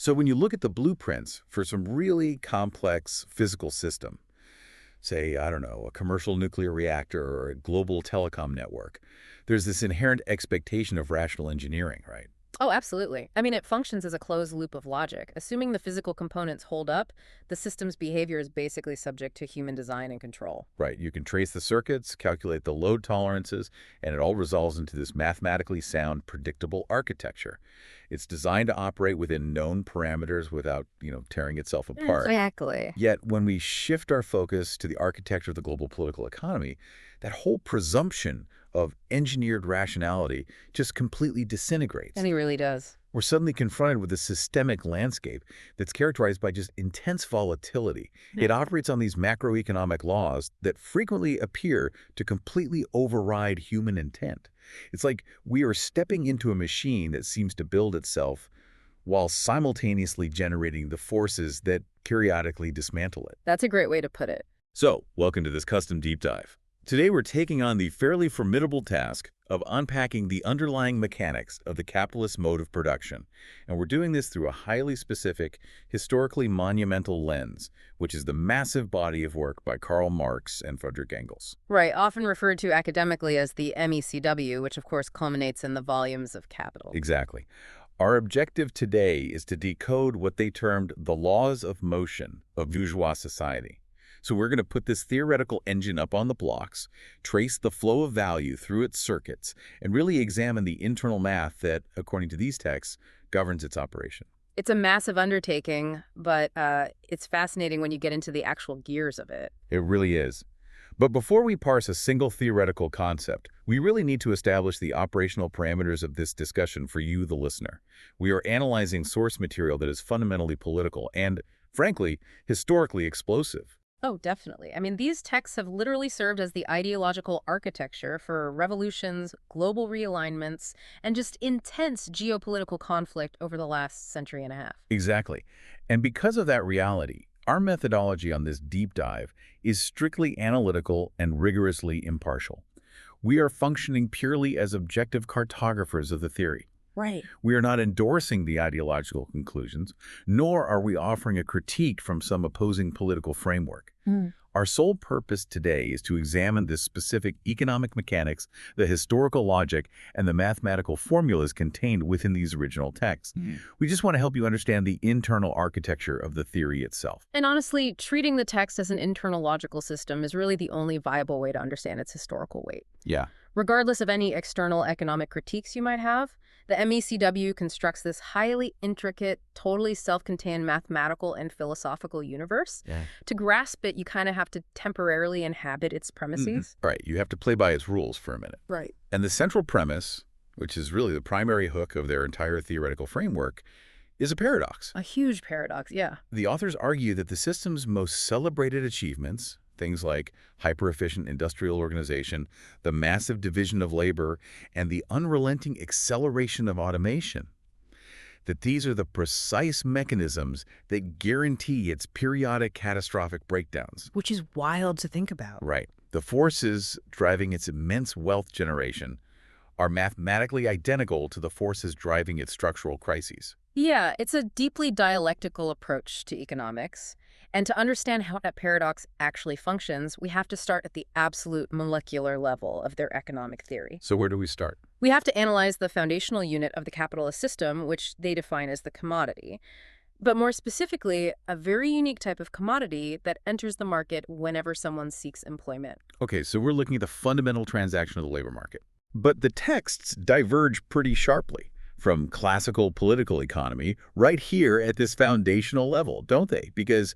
So when you look at the blueprints for some really complex physical system, say, I don't know, a commercial nuclear reactor or a global telecom network, there's this inherent expectation of rational engineering, right? Oh, absolutely. I mean, it functions as a closed loop of logic. Assuming the physical components hold up, the system's behavior is basically subject to human design and control. Right. You can trace the circuits, calculate the load tolerances, and it all resolves into this mathematically sound, predictable architecture. It's designed to operate within known parameters without, tearing itself apart. Exactly. Yet when we shift our focus to the architecture of the global political economy, that whole presumption of engineered rationality just completely disintegrates. And he really does. We're suddenly confronted with a systemic landscape that's characterized by just intense volatility. It operates on these macroeconomic laws that frequently appear to completely override human intent. It's like we are stepping into a machine that seems to build itself while simultaneously generating the forces that periodically dismantle it. That's a great way to put it. So, welcome to this custom deep dive. Today we're taking on the fairly formidable task of unpacking the underlying mechanics of the capitalist mode of production. And we're doing this through a highly specific, historically monumental lens, which is the massive body of work by Karl Marx and Friedrich Engels. Right, often referred to academically as the MECW, which of course culminates in the volumes of Capital. Exactly. Our objective today is to decode what they termed the laws of motion of bourgeois society. So we're going to put this theoretical engine up on the blocks, trace the flow of value through its circuits, and really examine the internal math that, according to these texts, governs its operation. It's a massive undertaking, but it's fascinating when you get into the actual gears of it. It really is. But before we parse a single theoretical concept, we really need to establish the operational parameters of this discussion for you, the listener. We are analyzing source material that is fundamentally political and, frankly, historically explosive. Oh, definitely. I mean, these texts have literally served as the ideological architecture for revolutions, global realignments, and just intense geopolitical conflict over the last century and a half. Exactly. And because of that reality, our methodology on this deep dive is strictly analytical and rigorously impartial. We are functioning purely as objective cartographers of the theory. Right. We are not endorsing the ideological conclusions, nor are we offering a critique from some opposing political framework. Our sole purpose today is to examine the specific economic mechanics, the historical logic, and the mathematical formulas contained within these original texts. We just want to help you understand the internal architecture of the theory itself. And honestly, treating the text as an internal logical system is really the only viable way to understand its historical weight. Yeah. Regardless of any external economic critiques you might have, the MECW constructs this highly intricate, totally self-contained mathematical and philosophical universe. To grasp it, you kind of have to temporarily inhabit its premises. Right. You have to play by its rules for a minute. Right. And the central premise, which is really the primary hook of their entire theoretical framework, is a paradox. A huge paradox, yeah. The authors argue that the system's most celebrated achievements, things like hyper-efficient industrial organization, the massive division of labor, and the unrelenting acceleration of automation, that these are the precise mechanisms that guarantee its periodic catastrophic breakdowns. Which is wild to think about. Right. The forces driving its immense wealth generation are mathematically identical to the forces driving its structural crises. Yeah, it's a deeply dialectical approach to economics. And to understand how that paradox actually functions, we have to start at the absolute molecular level of their economic theory. So where do we start? We have to analyze the foundational unit of the capitalist system, which they define as the commodity. But more specifically, a very unique type of commodity that enters the market whenever someone seeks employment. Okay, so we're looking at the fundamental transaction of the labor market. But the texts diverge pretty sharply from classical political economy right here at this foundational level, don't they? Because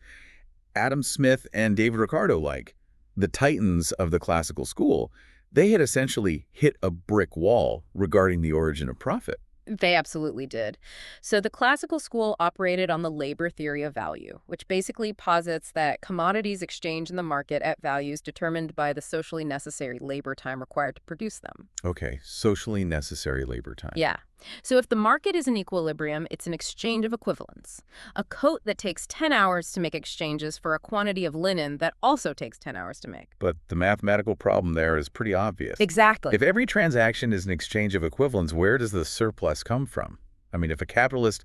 Adam Smith and David Ricardo, like the titans of the classical school, they had essentially hit a brick wall regarding the origin of profit. They absolutely did. So the classical school operated on the labor theory of value, which basically posits that commodities exchange in the market at values determined by the socially necessary labor time required to produce them. Okay, socially necessary labor time. Yeah. So if the market is in equilibrium, it's an exchange of equivalence. A coat that takes 10 hours to make exchanges for a quantity of linen that also takes 10 hours to make. But the mathematical problem there is pretty obvious. Exactly. If every transaction is an exchange of equivalents, where does the surplus come from? I mean, if a capitalist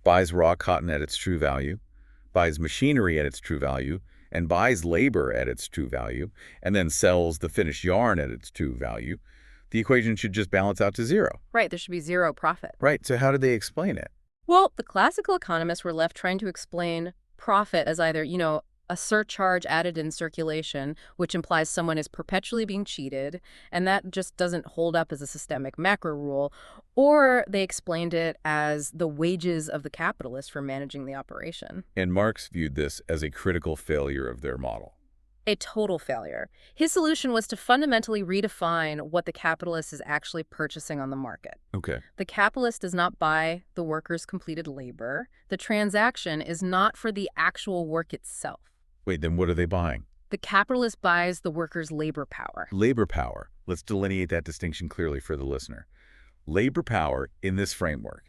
buys raw cotton at its true value, buys machinery at its true value, and buys labor at its true value, and then sells the finished yarn at its true value, the equation should just balance out to zero. Right, there should be zero profit. Right, so how did they explain it? Well, the classical economists were left trying to explain profit as either, a surcharge added in circulation, which implies someone is perpetually being cheated, and that just doesn't hold up as a systemic macro rule, or they explained it as the wages of the capitalist for managing the operation. And Marx viewed this as a critical failure of their model. A total failure. His solution was to fundamentally redefine what the capitalist is actually purchasing on the market. Okay. The capitalist does not buy the worker's completed labor. The transaction is not for the actual work itself. Wait, then what are they buying? The capitalist buys the worker's labor power. Labor power. Let's delineate that distinction clearly for the listener. Labor power in this framework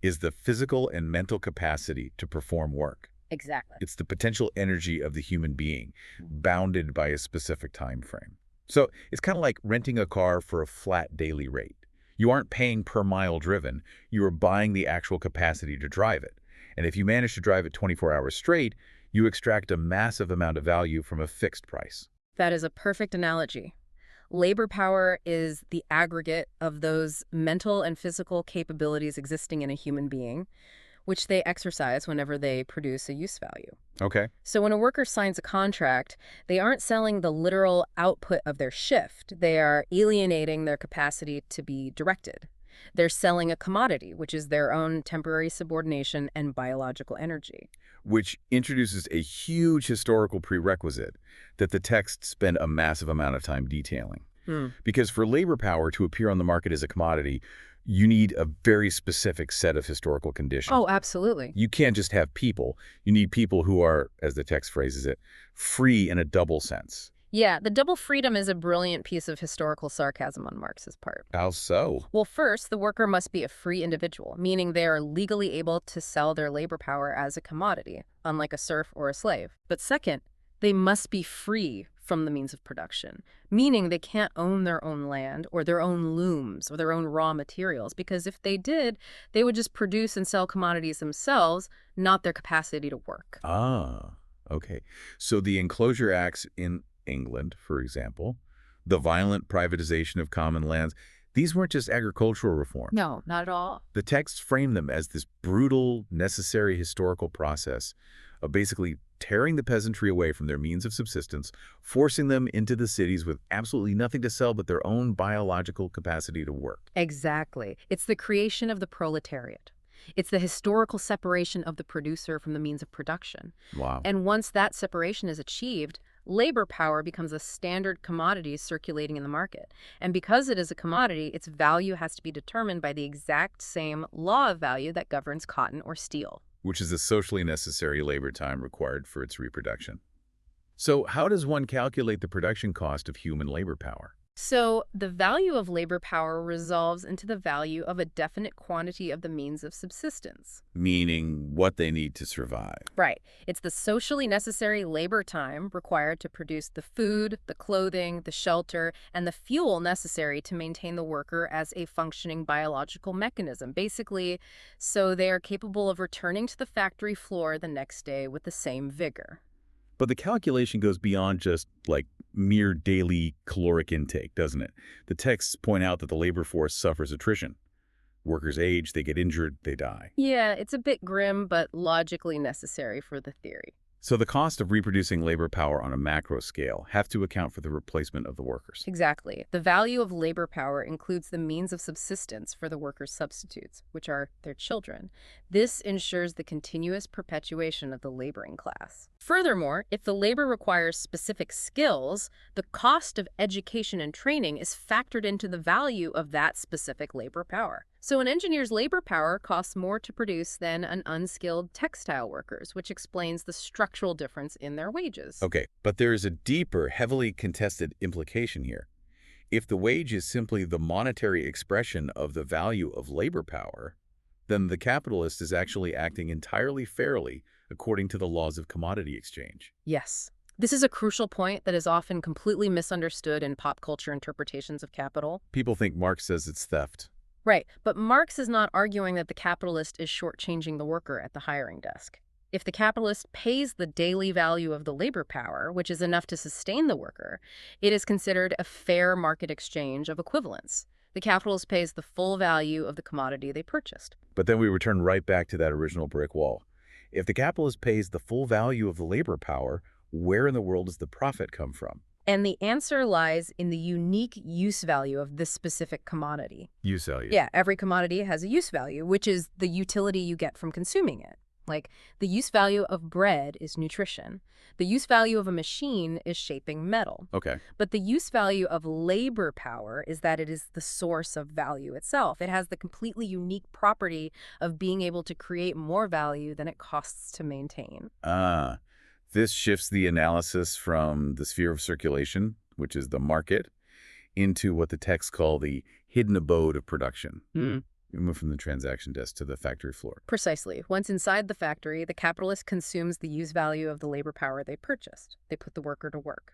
is the physical and mental capacity to perform work. Exactly. It's the potential energy of the human being, bounded by a specific time frame. So it's kind of like renting a car for a flat daily rate. You aren't paying per mile driven. You are buying the actual capacity to drive it. And if you manage to drive it 24 hours straight, you extract a massive amount of value from a fixed price. That is a perfect analogy. Labor power is the aggregate of those mental and physical capabilities existing in a human being, which they exercise whenever they produce a use value. Okay. So when a worker signs a contract, they aren't selling the literal output of their shift. They are alienating their capacity to be directed. They're selling a commodity, which is their own temporary subordination and biological energy. Which introduces a huge historical prerequisite that the texts spend a massive amount of time detailing. Because for labor power to appear on the market as a commodity, you need a very specific set of historical conditions. Oh, absolutely. You can't just have people. You need people who are, as the text phrases it, free in a double sense. Yeah, the double freedom is a brilliant piece of historical sarcasm on Marx's part. How so? Well, first, the worker must be a free individual, meaning they are legally able to sell their labor power as a commodity, unlike a serf or a slave. But second, they must be free from the means of production, meaning they can't own their own land or their own looms or their own raw materials, because if they did, they would just produce and sell commodities themselves, not their capacity to work. Ah, okay. So the Enclosure Acts in England, for example, the violent privatization of common lands, these weren't just agricultural reform. No, not at all. The texts frame them as this brutal, necessary historical process of basically tearing the peasantry away from their means of subsistence, forcing them into the cities with absolutely nothing to sell but their own biological capacity to work. Exactly. It's the creation of the proletariat. It's the historical separation of the producer from the means of production. Wow. And once that separation is achieved, labor power becomes a standard commodity circulating in the market. And because it is a commodity, its value has to be determined by the exact same law of value that governs cotton or steel. Which is the socially necessary labor time required for its reproduction. So how does one calculate the production cost of human labor power? So the value of labor power resolves into the value of a definite quantity of the means of subsistence. Meaning what they need to survive. Right. It's the socially necessary labor time required to produce the food, the clothing, the shelter, and the fuel necessary to maintain the worker as a functioning biological mechanism, basically so they are capable of returning to the factory floor the next day with the same vigor. But the calculation goes beyond just, like, mere daily caloric intake, doesn't it? The texts point out that the labor force suffers attrition. Workers age, they get injured, they die. Yeah, it's a bit grim, but logically necessary for the theory. So the cost of reproducing labor power on a macro scale have to account for the replacement of the workers. Exactly. The value of labor power includes the means of subsistence for the workers' substitutes, which are their children. This ensures the continuous perpetuation of the laboring class. Furthermore, if the labor requires specific skills, the cost of education and training is factored into the value of that specific labor power. So an engineer's labor power costs more to produce than an unskilled textile worker's, which explains the structural difference in their wages. Okay, but there is a deeper, heavily contested implication here. If the wage is simply the monetary expression of the value of labor power, then the capitalist is actually acting entirely fairly according to the laws of commodity exchange. Yes. This is a crucial point that is often completely misunderstood in pop culture interpretations of capital. People think Marx says it's theft. Right, but Marx is not arguing that the capitalist is shortchanging the worker at the hiring desk. If the capitalist pays the daily value of the labor power, which is enough to sustain the worker, it is considered a fair market exchange of equivalence. The capitalist pays the full value of the commodity they purchased. But then we return right back to that original brick wall. If the capitalist pays the full value of the labor power, where in the world does the profit come from? And the answer lies in the unique use value of this specific commodity. Use value. Yeah, every commodity has a use value, which is the utility you get from consuming it. Like, the use value of bread is nutrition. The use value of a machine is shaping metal. Okay. But the use value of labor power is that it is the source of value itself. It has the completely unique property of being able to create more value than it costs to maintain. This shifts the analysis from the sphere of circulation, which is the market, into what the texts call the hidden abode of production. We move from the transaction desk to the factory floor. Precisely. Once inside the factory, the capitalist consumes the use value of the labor power they purchased. They put the worker to work.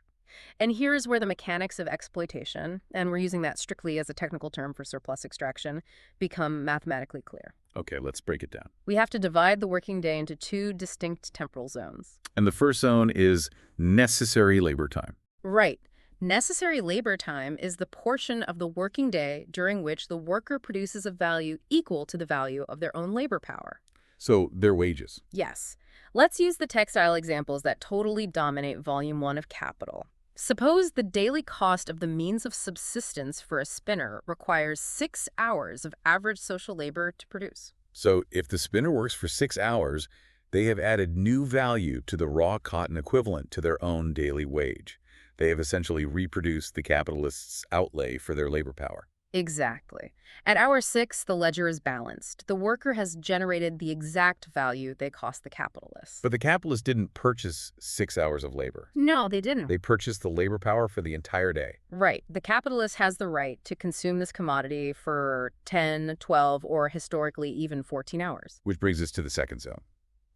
And here's where the mechanics of exploitation, and we're using that strictly as a technical term for surplus extraction, become mathematically clear. Okay, let's break it down. We have to divide the working day into two distinct temporal zones. And the first zone is necessary labor time. Right. Necessary labor time is the portion of the working day during which the worker produces a value equal to the value of their own labor power. So their wages. Yes. Let's use the textile examples that totally dominate Volume 1 of Capital. Suppose the daily cost of the means of subsistence for a spinner requires 6 hours of average social labor to produce. So if the spinner works for 6 hours, they have added new value to the raw cotton equivalent to their own daily wage. They have essentially reproduced the capitalist's outlay for their labor power. Exactly. At hour 6, the ledger is balanced. The worker has generated the exact value they cost the capitalist. But the capitalist didn't purchase 6 hours of labor. No, they didn't. They purchased the labor power for the entire day. Right. The capitalist has the right to consume this commodity for 10, 12, or historically even 14 hours. Which brings us to the second zone,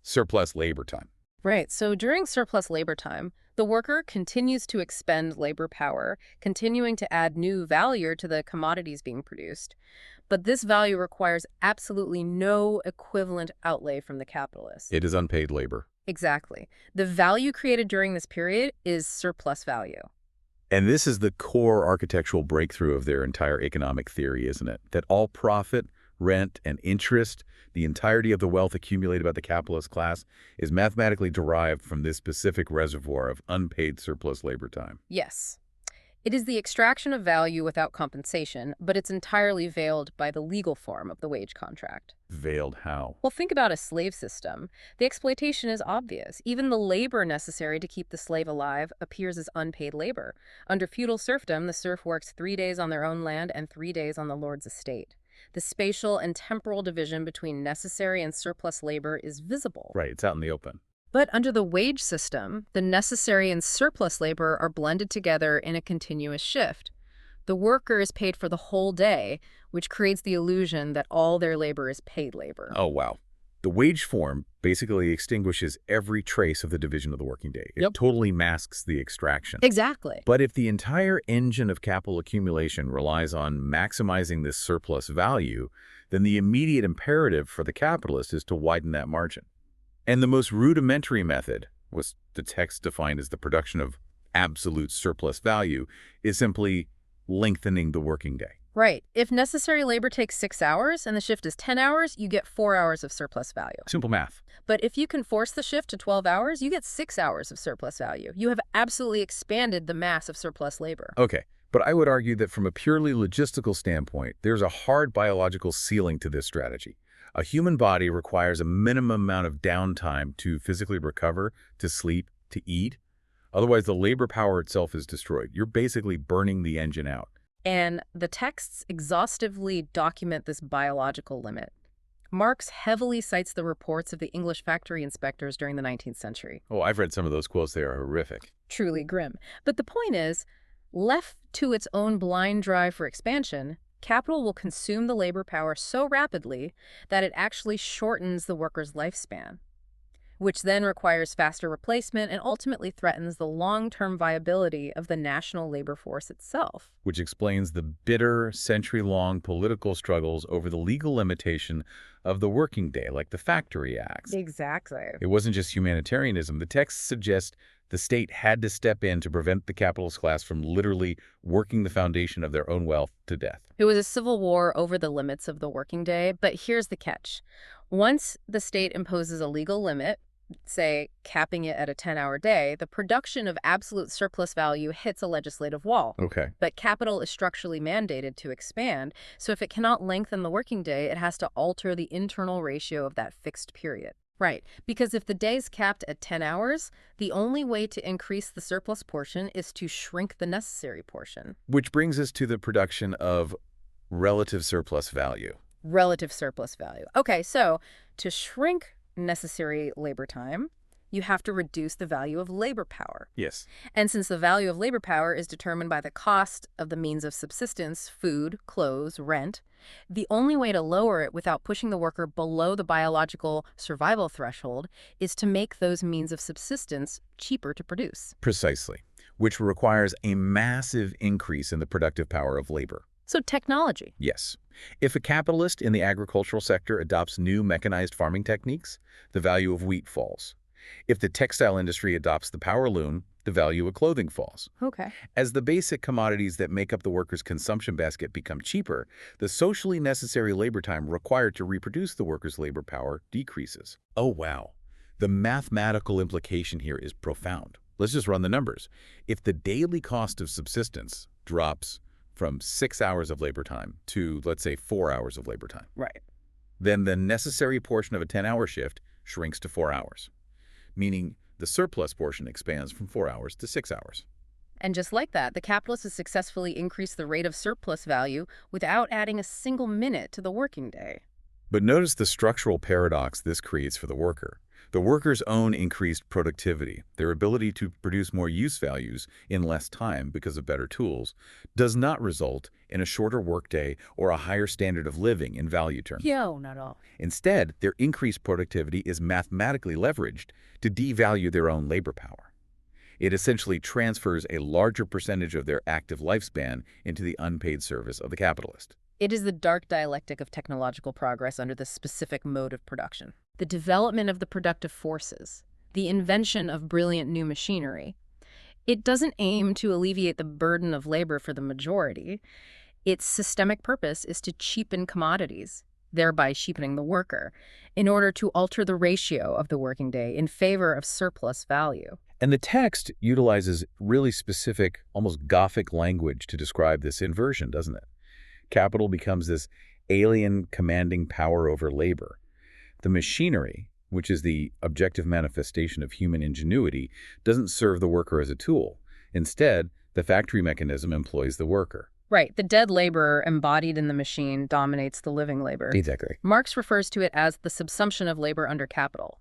surplus labor time. Right. So during surplus labor time, the worker continues to expend labor power, continuing to add new value to the commodities being produced. But this value requires absolutely no equivalent outlay from the capitalist. It is unpaid labor. Exactly. The value created during this period is surplus value. And this is the core architectural breakthrough of their entire economic theory, isn't it? That all profit, rent, and interest, the entirety of the wealth accumulated by the capitalist class, is mathematically derived from this specific reservoir of unpaid surplus labor time. Yes. It is the extraction of value without compensation, but it's entirely veiled by the legal form of the wage contract. Veiled how? Well, think about a slave system. The exploitation is obvious. Even the labor necessary to keep the slave alive appears as unpaid labor. Under feudal serfdom, the serf works 3 days on their own land and 3 days on the lord's estate. The spatial and temporal division between necessary and surplus labor is visible. Right, it's out in the open. But under the wage system, the necessary and surplus labor are blended together in a continuous shift. The worker is paid for the whole day, which creates the illusion that all their labor is paid labor. Oh, wow. The wage form basically extinguishes every trace of the division of the working day. It totally masks the extraction. Exactly. But if the entire engine of capital accumulation relies on maximizing this surplus value, then the immediate imperative for the capitalist is to widen that margin. And the most rudimentary method, what the text defined as the production of absolute surplus value, is simply lengthening the working day. Right. If necessary labor takes 6 hours and the shift is 10 hours, you get 4 hours of surplus value. Simple math. But if you can force the shift to 12 hours, you get 6 hours of surplus value. You have absolutely expanded the mass of surplus labor. Okay, but I would argue that from a purely logistical standpoint, there's a hard biological ceiling to this strategy. A human body requires a minimum amount of downtime to physically recover, to sleep, to eat. Otherwise, the labor power itself is destroyed. You're basically burning the engine out. And the texts exhaustively document this biological limit. Marx heavily cites the reports of the English factory inspectors during the 19th century. Oh, I've read some of those quotes. They are horrific. Truly grim. But the point is, left to its own blind drive for expansion, capital will consume the labor power so rapidly that it actually shortens the worker's lifespan. which then requires faster replacement and ultimately threatens the long-term viability of the national labor force itself. Which explains the bitter, century-long political struggles over the legal limitation of the working day, like the Factory Acts. Exactly. It wasn't just humanitarianism. The texts suggest the state had to step in to prevent the capitalist class from literally working the foundation of their own wealth to death. It was a civil war over the limits of the working day, but here's the catch. Once the state imposes a legal limit, say capping it at a 10-hour day, the production of absolute surplus value hits a legislative wall. Okay. But capital is structurally mandated to expand, so if it cannot lengthen the working day, it has to alter the internal ratio of that fixed period. Right, because if the day's capped at 10 hours, the only way to increase the surplus portion is to shrink the necessary portion. Which brings us to the production of relative surplus value. Relative surplus value. Okay, so to shrink necessary labor time, you have to reduce the value of labor power. Yes. And since the value of labor power is determined by the cost of the means of subsistence, food, clothes, rent, the only way to lower it without pushing the worker below the biological survival threshold is to make those means of subsistence cheaper to produce. Precisely. Which requires a massive increase in the productive power of labor. So technology. Yes. If a capitalist in the agricultural sector adopts new mechanized farming techniques, the value of wheat falls. If the textile industry adopts the power loom, the value of clothing falls. Okay. As the basic commodities that make up the worker's consumption basket become cheaper, the socially necessary labor time required to reproduce the worker's labor power decreases. Oh, wow. The mathematical implication here is profound. Let's just run the numbers. If the daily cost of subsistence drops from 6 hours of labor time to, let's say, 4 hours of labor time, Right. then the necessary portion of a 10-hour shift shrinks to 4 hours, meaning the surplus portion expands from 4 hours to 6 hours. And just like that, the capitalist has successfully increased the rate of surplus value without adding a single minute to the working day. But notice the structural paradox this creates for the worker. The worker's own increased productivity, their ability to produce more use values in less time because of better tools, does not result in a shorter workday or a higher standard of living in value terms. No, not at all. Instead, their increased productivity is mathematically leveraged to devalue their own labor power. It essentially transfers a larger percentage of their active lifespan into the unpaid service of the capitalist. It is the dark dialectic of technological progress under the specific mode of production. The development of the productive forces, the invention of brilliant new machinery. It doesn't aim to alleviate the burden of labor for the majority. Its systemic purpose is to cheapen commodities, thereby cheapening the worker, in order to alter the ratio of the working day in favor of surplus value. And the text utilizes really specific, almost Gothic language to describe this inversion, doesn't it? Capital becomes this alien commanding power over labor. The machinery, which is the objective manifestation of human ingenuity, doesn't serve the worker as a tool. Instead, the factory mechanism employs the worker. Right. The dead laborer embodied in the machine dominates the living labor. Exactly. Marx refers to it as the subsumption of labor under capital.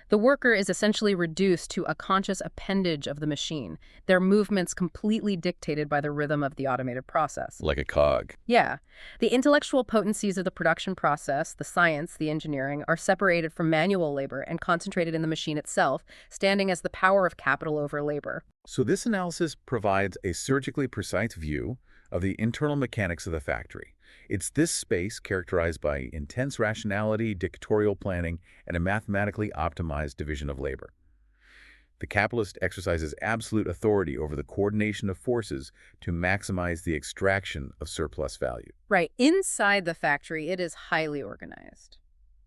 The worker is essentially reduced to a conscious appendage of the machine, their movements completely dictated by the rhythm of the automated process. Like a cog. Yeah. The intellectual potencies of the production process, the science, the engineering, are separated from manual labor and concentrated in the machine itself, standing as the power of capital over labor. So this analysis provides a surgically precise view of the internal mechanics of the factory. It's this space characterized by intense rationality, dictatorial planning, and a mathematically optimized division of labor. The capitalist exercises absolute authority over the coordination of forces to maximize the extraction of surplus value. Right. Inside the factory, it is highly organized.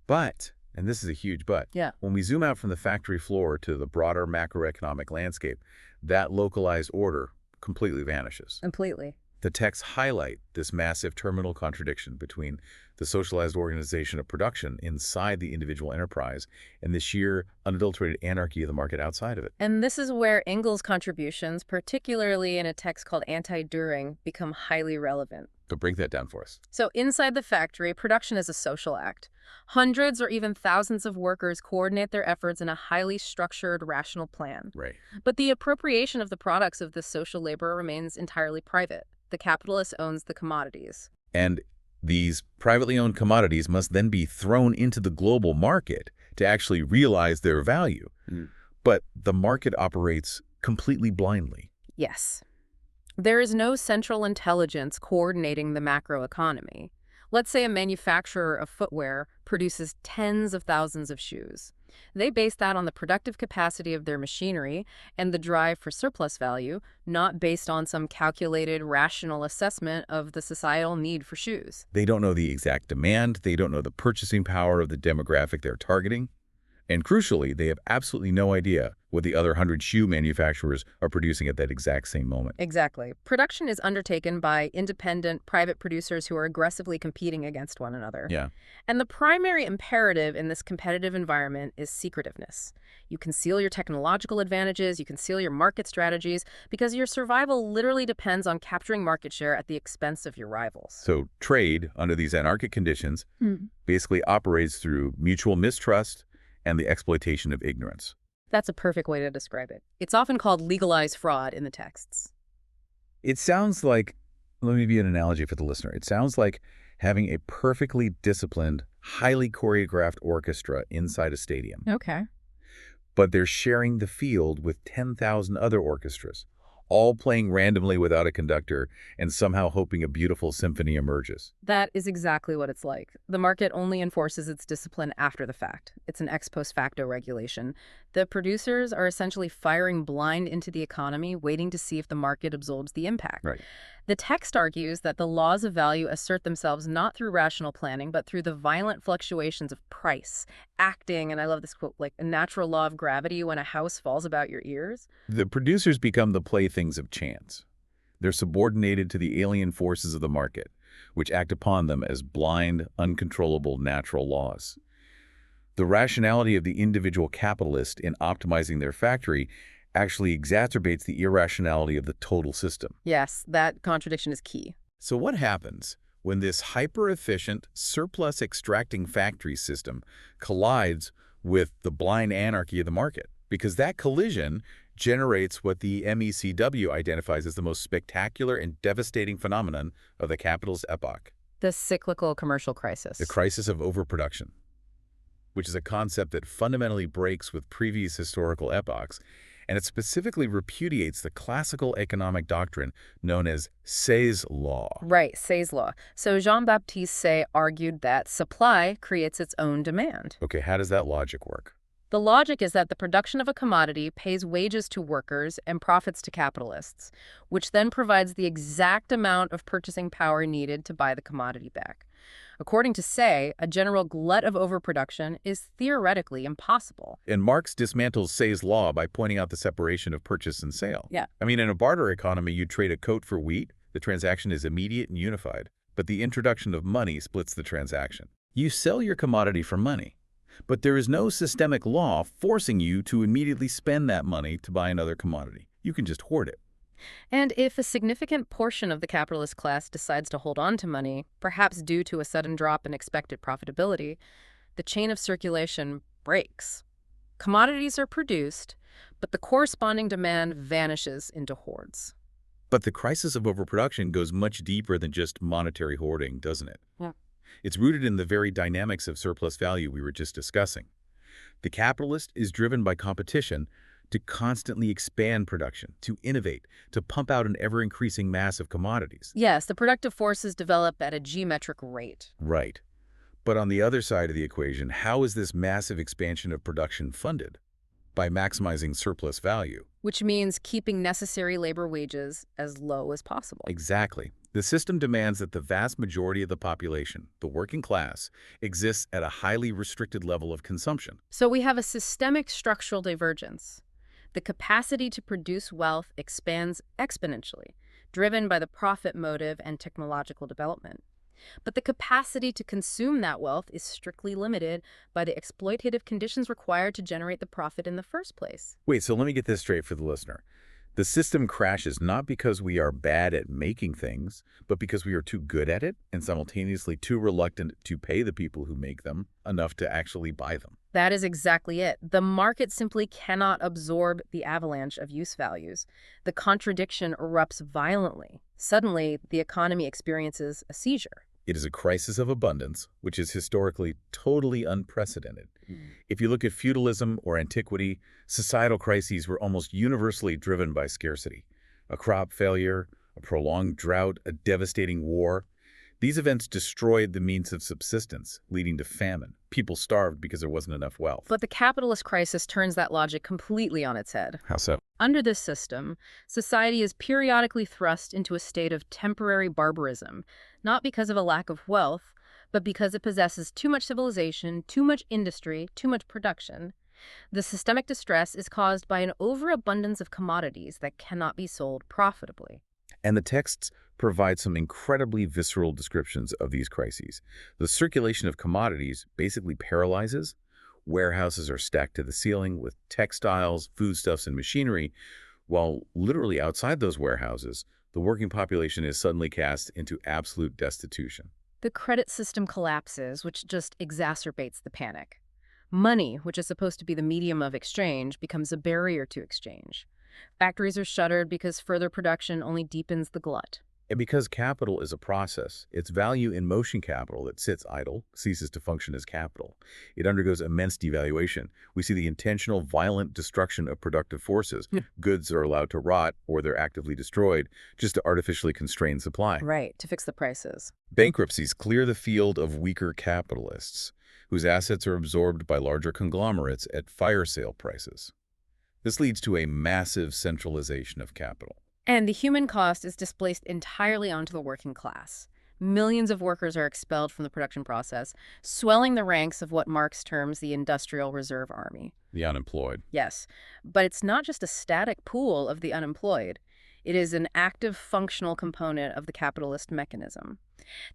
But, and this is a huge but, Yeah. when we zoom out from the factory floor to the broader macroeconomic landscape, that localized order completely vanishes. Completely. The texts highlight this massive terminal contradiction between the socialized organization of production inside the individual enterprise and the sheer, unadulterated anarchy of the market outside of it. And this is where Engels' contributions, particularly in a text called Anti-Düring, become highly relevant. So break that down for us. So inside the factory, production is a social act. Hundreds or even thousands of workers coordinate their efforts in a highly structured, rational plan. Right. But the appropriation of the products of this social labor remains entirely private. The capitalist owns the commodities. And these privately owned commodities must then be thrown into the global market to actually realize their value. But the market operates completely blindly. Yes. There is no central intelligence coordinating the macroeconomy. Let's say a manufacturer of footwear produces tens of thousands of shoes. They base that on the productive capacity of their machinery and the drive for surplus value, not based on some calculated, rational assessment of the societal need for shoes. They don't know the exact demand. They don't know the purchasing power of the demographic they're targeting. And crucially, they have absolutely no idea what the other 100 shoe manufacturers are producing at that exact same moment. Exactly. Production is undertaken by independent private producers who are aggressively competing against one another. Yeah. And the primary imperative in this competitive environment is secretiveness. You conceal your technological advantages, you conceal your market strategies, because your survival literally depends on capturing market share at the expense of your rivals. So trade, under these anarchic conditions, basically operates through mutual mistrust and the exploitation of ignorance. That's a perfect way to describe it. It's often called legalized fraud in the texts. It sounds like, let me give you an analogy for the listener. It sounds like having a perfectly disciplined, highly choreographed orchestra inside a stadium. Okay. But they're sharing the field with 10,000 other orchestras, all playing randomly without a conductor and somehow hoping a beautiful symphony emerges. That is exactly what it's like. The market only enforces its discipline after the fact. It's an ex post facto regulation. The producers are essentially firing blind into the economy, waiting to see if the market absorbs the impact. Right. The text argues that the laws of value assert themselves not through rational planning, but through the violent fluctuations of price, acting, and I love this quote, like a natural law of gravity when a house falls about your ears. The producers become the playthings of chance. They're subordinated to the alien forces of the market, which act upon them as blind, uncontrollable natural laws. The rationality of the individual capitalist in optimizing their factory actually exacerbates the irrationality of the total system. Yes, that contradiction is key. So what happens when this hyper-efficient, surplus-extracting factory system collides with the blind anarchy of the market? Because that collision generates what the MECW identifies as the most spectacular and devastating phenomenon of the capitalist epoch. The cyclical commercial crisis. The crisis of overproduction, which is a concept that fundamentally breaks with previous historical epochs, and it specifically repudiates the classical economic doctrine known as Say's law. Right, Say's law. So Jean-Baptiste Say argued that supply creates its own demand. Okay, how does that logic work? The logic is that the production of a commodity pays wages to workers and profits to capitalists, which then provides the exact amount of purchasing power needed to buy the commodity back. According to Say, a general glut of overproduction is theoretically impossible. And Marx dismantles Say's law by pointing out the separation of purchase and sale. Yeah. I mean, in a barter economy, you trade a coat for wheat. The transaction is immediate and unified, but the introduction of money splits the transaction. You sell your commodity for money, but there is no systemic law forcing you to immediately spend that money to buy another commodity. You can just hoard it. And if a significant portion of the capitalist class decides to hold on to money, perhaps due to a sudden drop in expected profitability, the chain of circulation breaks. Commodities are produced, but the corresponding demand vanishes into hoards. But the crisis of overproduction goes much deeper than just monetary hoarding, doesn't it? Yeah. It's rooted in the very dynamics of surplus value we were just discussing. The capitalist is driven by competition to constantly expand production, to innovate, to pump out an ever-increasing mass of commodities. Yes, the productive forces develop at a geometric rate. Right. But on the other side of the equation, how is this massive expansion of production funded? By maximizing surplus value. Which means keeping necessary labor wages as low as possible. Exactly. The system demands that the vast majority of the population, the working class, exists at a highly restricted level of consumption. So we have a systemic structural divergence. The capacity to produce wealth expands exponentially, driven by the profit motive and technological development. But the capacity to consume that wealth is strictly limited by the exploitative conditions required to generate the profit in the first place. Wait, so let me get this straight for the listener. The system crashes not because we are bad at making things, but because we are too good at it and simultaneously too reluctant to pay the people who make them enough to actually buy them. That is exactly it. The market simply cannot absorb the avalanche of use values. The contradiction erupts violently. Suddenly, the economy experiences a seizure. It is a crisis of abundance, which is historically totally unprecedented. If you look at feudalism or antiquity, societal crises were almost universally driven by scarcity. A crop failure, a prolonged drought, a devastating war. These events destroyed the means of subsistence, leading to famine. People starved because there wasn't enough wealth. But the capitalist crisis turns that logic completely on its head. How so? Under this system, society is periodically thrust into a state of temporary barbarism, not because of a lack of wealth, but because it possesses too much civilization, too much industry, too much production. The systemic distress is caused by an overabundance of commodities that cannot be sold profitably. And the texts provide some incredibly visceral descriptions of these crises. The circulation of commodities basically paralyzes. Warehouses are stacked to the ceiling with textiles, foodstuffs, and machinery, while literally outside those warehouses, the working population is suddenly cast into absolute destitution. The credit system collapses, which just exacerbates the panic. Money, which is supposed to be the medium of exchange, becomes a barrier to exchange. Factories are shuttered because further production only deepens the glut. And because capital is a process, its value in motion capital that sits idle ceases to function as capital. It undergoes immense devaluation. We see the intentional, violent destruction of productive forces. Goods are allowed to rot or they're actively destroyed just to artificially constrain supply. Right, to fix the prices. Bankruptcies clear the field of weaker capitalists, whose assets are absorbed by larger conglomerates at fire sale prices. This leads to a massive centralization of capital. And the human cost is displaced entirely onto the working class. Millions of workers are expelled from the production process, swelling the ranks of what Marx terms the Industrial Reserve Army. The unemployed. Yes, but it's not just a static pool of the unemployed. It is an active, functional component of the capitalist mechanism.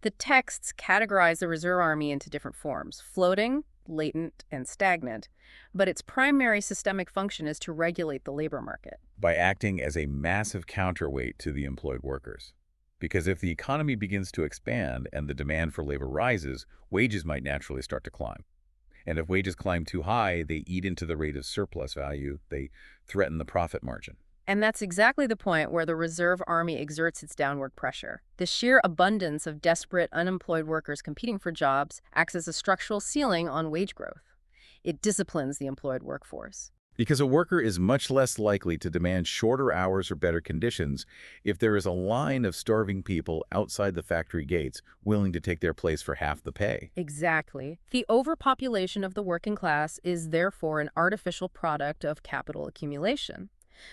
The texts categorize the Reserve Army into different forms: floating, latent, and stagnant, but its primary systemic function is to regulate the labor market. By acting as a massive counterweight to the employed workers. Because if the economy begins to expand and the demand for labor rises, wages might naturally start to climb. And if wages climb too high, they eat into the rate of surplus value. They threaten the profit margin. And that's exactly the point where the Reserve Army exerts its downward pressure. The sheer abundance of desperate, unemployed workers competing for jobs acts as a structural ceiling on wage growth. It disciplines the employed workforce. Because a worker is much less likely to demand shorter hours or better conditions if there is a line of starving people outside the factory gates willing to take their place for half the pay. Exactly. The overpopulation of the working class is therefore an artificial product of capital accumulation.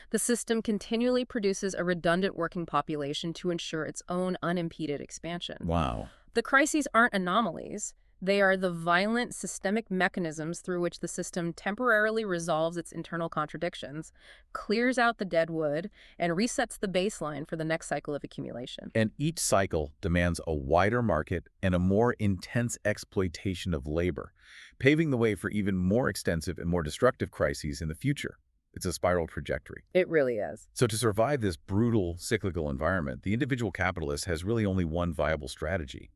The system continually produces a redundant working population to ensure its own unimpeded expansion. Wow. The crises aren't anomalies. They are the violent systemic mechanisms through which the system temporarily resolves its internal contradictions, clears out the dead wood, and resets the baseline for the next cycle of accumulation. And each cycle demands a wider market and a more intense exploitation of labor, paving the way for even more extensive and more destructive crises in the future. It's a spiral trajectory. It really is. So to survive this brutal, cyclical environment, the individual capitalist has really only one viable strategy.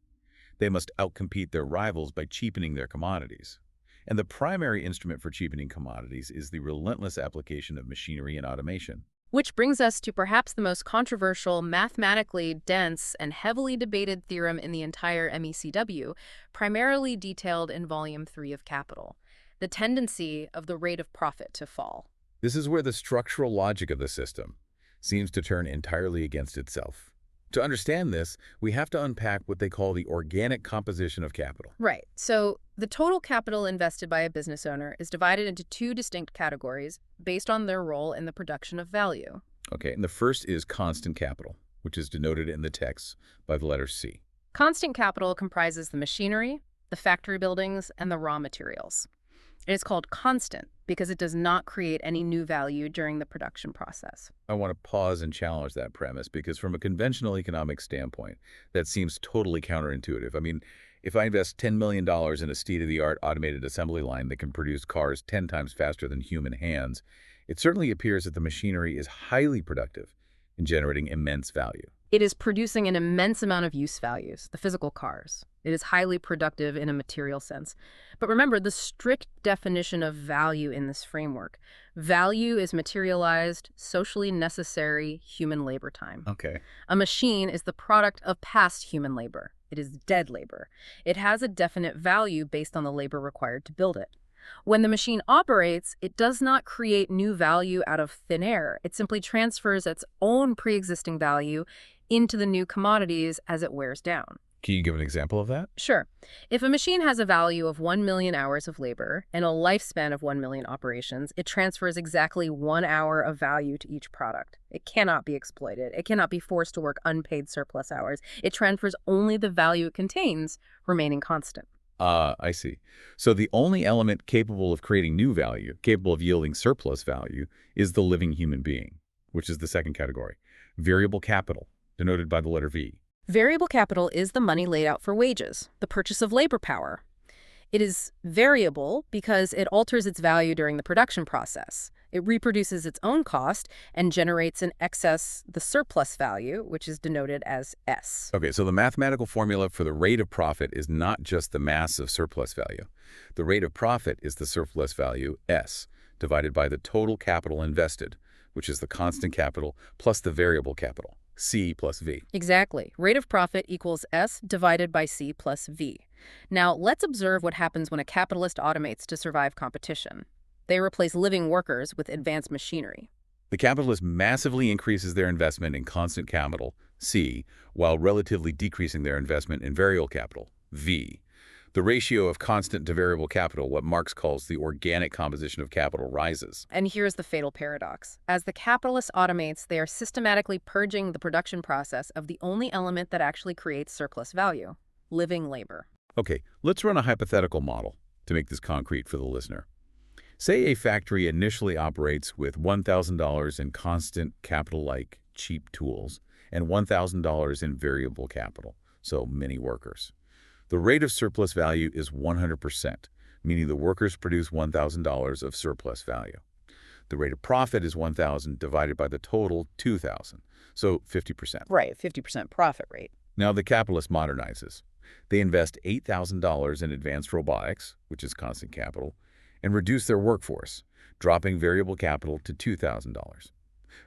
They must outcompete their rivals by cheapening their commodities. And the primary instrument for cheapening commodities is the relentless application of machinery and automation. Which brings us to perhaps the most controversial, mathematically dense, and heavily debated theorem in the entire MECW, primarily detailed in Volume 3 of Capital: the tendency of the rate of profit to fall. This is where the structural logic of the system seems to turn entirely against itself. To understand this, we have to unpack what they call the organic composition of capital. Right. So the total capital invested by a business owner is divided into two distinct categories based on their role in the production of value. Okay, and the first is constant capital, which is denoted in the text by the letter C. Constant capital comprises the machinery, the factory buildings, and the raw materials. It is called constant because it does not create any new value during the production process. I want to pause and challenge that premise because from a conventional economic standpoint, that seems totally counterintuitive. I mean, if I invest $10 million in a state-of-the-art automated assembly line that can produce cars 10 times faster than human hands, it certainly appears that the machinery is highly productive in generating immense value. It is producing an immense amount of use values, the physical cars. It is highly productive in a material sense. But remember the strict definition of value in this framework. Value is materialized, socially necessary human labor time. Okay. A machine is the product of past human labor. It is dead labor. It has a definite value based on the labor required to build it. When the machine operates, it does not create new value out of thin air. It simply transfers its own pre-existing value into the new commodities as it wears down. Can you give an example of that? Sure. If a machine has a value of 1 million hours of labor and a lifespan of 1 million operations, it transfers exactly 1 hour of value to each product. It cannot be exploited. It cannot be forced to work unpaid surplus hours. It transfers only the value it contains, remaining constant. I see. So the only element capable of creating new value, capable of yielding surplus value, is the living human being, which is the second category. Variable capital, denoted by the letter V. Variable capital is the money laid out for wages, the purchase of labor power. It is variable because it alters its value during the production process. It reproduces its own cost and generates in excess the surplus value, which is denoted as S. Okay, so the mathematical formula for the rate of profit is not just the mass of surplus value. The rate of profit is the surplus value, S, divided by the total capital invested, which is the constant capital plus the variable capital, C plus V. Exactly. Rate of profit equals S divided by C plus V. Now, let's observe what happens when a capitalist automates to survive competition. They replace living workers with advanced machinery. The capitalist massively increases their investment in constant capital, C, while relatively decreasing their investment in variable capital, V. The ratio of constant to variable capital, what Marx calls the organic composition of capital, rises. And here's the fatal paradox. As the capitalist automates, they are systematically purging the production process of the only element that actually creates surplus value, living labor. Okay, let's run a hypothetical model to make this concrete for the listener. Say a factory initially operates with $1,000 in constant capital like cheap tools and $1,000 in variable capital, so many workers. The rate of surplus value is 100%, meaning the workers produce $1,000 of surplus value. The rate of profit is 1,000 divided by the total 2,000, so 50%. Right, 50% profit rate. Now the capitalist modernizes. They invest $8,000 in advanced robotics, which is constant capital, and reduce their workforce, dropping variable capital to $2,000.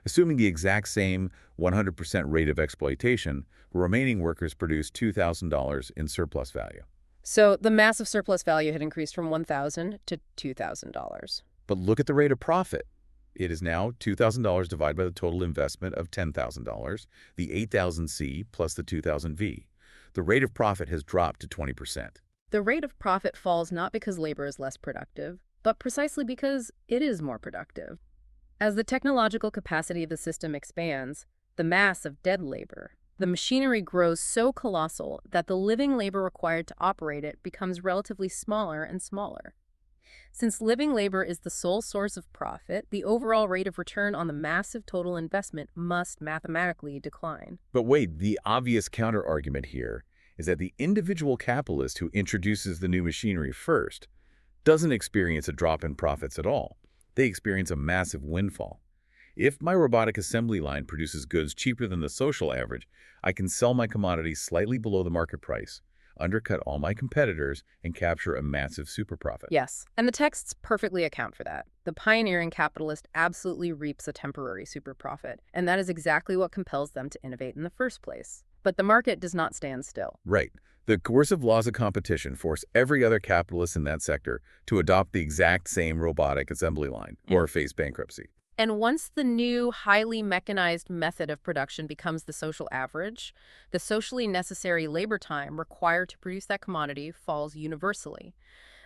Assuming the exact same 100% rate of exploitation, remaining workers produce $2,000 in surplus value. So the massive surplus value had increased from $1,000 to $2,000. But look at the rate of profit. It is now $2,000 divided by the total investment of $10,000, the 8,000 C plus the 2,000 V. The rate of profit has dropped to 20%. The rate of profit falls not because labor is less productive, but precisely because it is more productive. As the technological capacity of the system expands, the mass of dead labor, the machinery grows so colossal that the living labor required to operate it becomes relatively smaller and smaller. Since living labor is the sole source of profit, the overall rate of return on the massive total investment must mathematically decline. But wait, the obvious counter-argument here is that the individual capitalist who introduces the new machinery first doesn't experience a drop in profits at all. They experience a massive windfall. If my robotic assembly line produces goods cheaper than the social average, I can sell my commodity slightly below the market price, undercut all my competitors, and capture a massive super profit. Yes, and the texts perfectly account for that. The pioneering capitalist absolutely reaps a temporary super profit, and that is exactly what compels them to innovate in the first place. But the market does not stand still. Right. The coercive laws of competition force every other capitalist in that sector to adopt the exact same robotic assembly line or face bankruptcy. And once the new, highly mechanized method of production becomes the social average, the socially necessary labor time required to produce that commodity falls universally.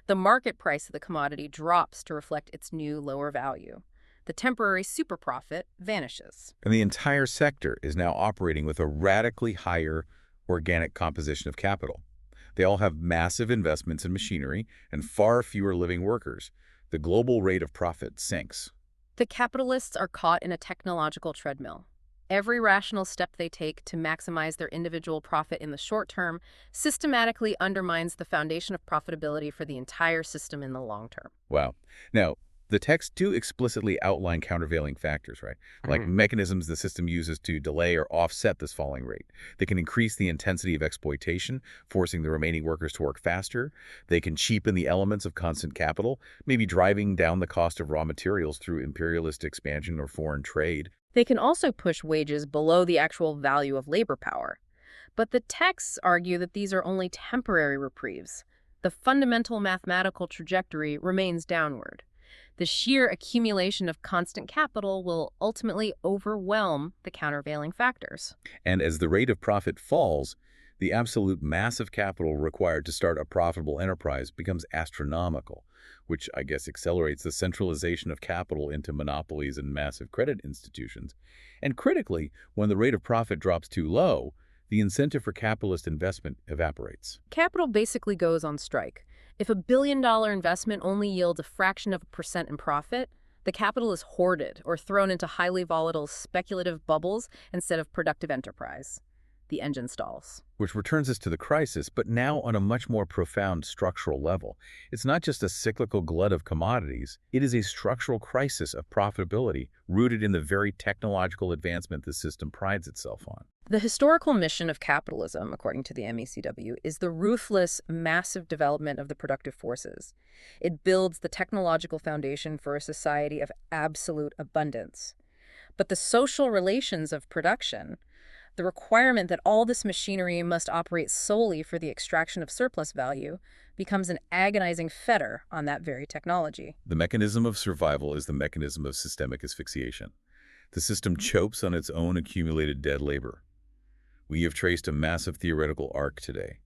The market price of the commodity drops to reflect its new lower value. The temporary super profit vanishes. And the entire sector is now operating with a radically higher organic composition of capital. They all have massive investments in machinery and far fewer living workers. The global rate of profit sinks. The capitalists are caught in a technological treadmill. Every rational step they take to maximize their individual profit in the short term systematically undermines the foundation of profitability for the entire system in the long term. Wow. Now, The texts do explicitly outline countervailing factors, right? Like mechanisms the system uses to delay or offset this falling rate. They can increase the intensity of exploitation, forcing the remaining workers to work faster. They can cheapen the elements of constant capital, maybe driving down the cost of raw materials through imperialist expansion or foreign trade. They can also push wages below the actual value of labor power. But the texts argue that these are only temporary reprieves. The fundamental mathematical trajectory remains downward. The sheer accumulation of constant capital will ultimately overwhelm the countervailing factors. And as the rate of profit falls, the absolute mass of capital required to start a profitable enterprise becomes astronomical, which I guess accelerates the centralization of capital into monopolies and massive credit institutions. And critically, when the rate of profit drops too low, the incentive for capitalist investment evaporates. Capital basically goes on strike. If $1 billion investment only yields a fraction of a percent in profit, the capital is hoarded or thrown into highly volatile speculative bubbles instead of productive enterprise. The engine stalls. Which returns us to the crisis, but now on a much more profound structural level. It's not just a cyclical glut of commodities, it is a structural crisis of profitability rooted in the very technological advancement the system prides itself on. The historical mission of capitalism, according to the MECW, is the ruthless, massive development of the productive forces. It builds the technological foundation for a society of absolute abundance. But the social relations of production, the requirement that all this machinery must operate solely for the extraction of surplus value, becomes an agonizing fetter on that very technology. The mechanism of survival is the mechanism of systemic asphyxiation. The system chokes on its own accumulated dead labor. We have traced a massive theoretical arc today.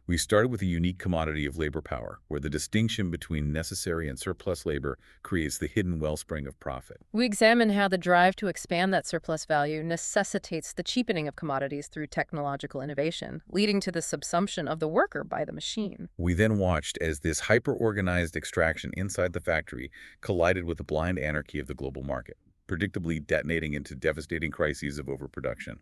We started with a unique commodity of labor power, where the distinction between necessary and surplus labor creates the hidden wellspring of profit. We examine how the drive to expand that surplus value necessitates the cheapening of commodities through technological innovation, leading to the subsumption of the worker by the machine. We then watched as this hyper-organized extraction inside the factory collided with the blind anarchy of the global market, predictably detonating into devastating crises of overproduction,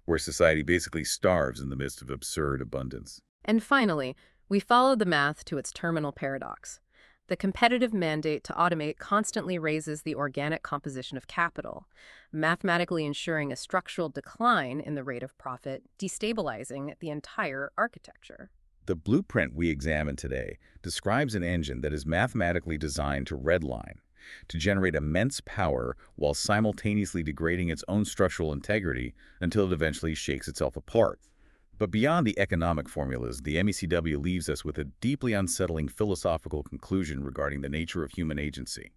where society basically starves in the midst of absurd abundance. And finally, we followed the math to its terminal paradox. The competitive mandate to automate constantly raises the organic composition of capital, mathematically ensuring a structural decline in the rate of profit, destabilizing the entire architecture. The blueprint we examine today describes an engine that is mathematically designed to redline, to generate immense power while simultaneously degrading its own structural integrity until it eventually shakes itself apart. But beyond the economic formulas, the MECW leaves us with a deeply unsettling philosophical conclusion regarding the nature of human agency.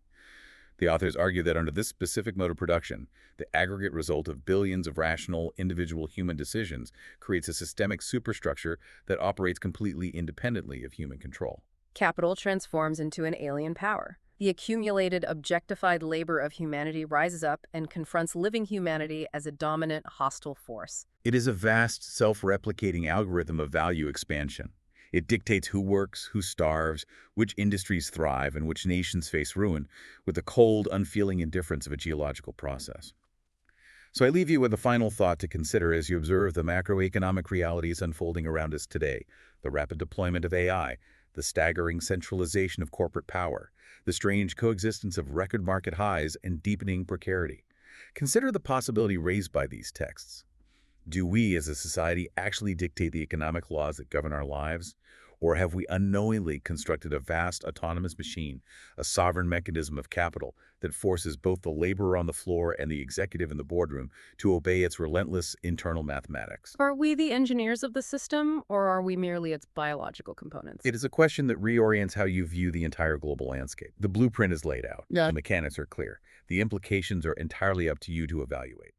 The authors argue that under this specific mode of production, the aggregate result of billions of rational, individual human decisions creates a systemic superstructure that operates completely independently of human control. Capital transforms into an alien power. The accumulated, objectified labor of humanity rises up and confronts living humanity as a dominant, hostile force. It is a vast, self-replicating algorithm of value expansion. It dictates who works, who starves, which industries thrive, and which nations face ruin, with the cold, unfeeling indifference of a geological process. So I leave you with a final thought to consider as you observe the macroeconomic realities unfolding around us today: the rapid deployment of AI, the staggering centralization of corporate power, the strange coexistence of record market highs and deepening precarity. Consider the possibility raised by these texts. Do we as a society actually dictate the economic laws that govern our lives? Or have we unknowingly constructed a vast autonomous machine, a sovereign mechanism of capital that forces both the laborer on the floor and the executive in the boardroom to obey its relentless internal mathematics? Are we the engineers of the system, or are we merely its biological components? It is a question that reorients how you view the entire global landscape. The blueprint is laid out. The mechanics are clear. The implications are entirely up to you to evaluate.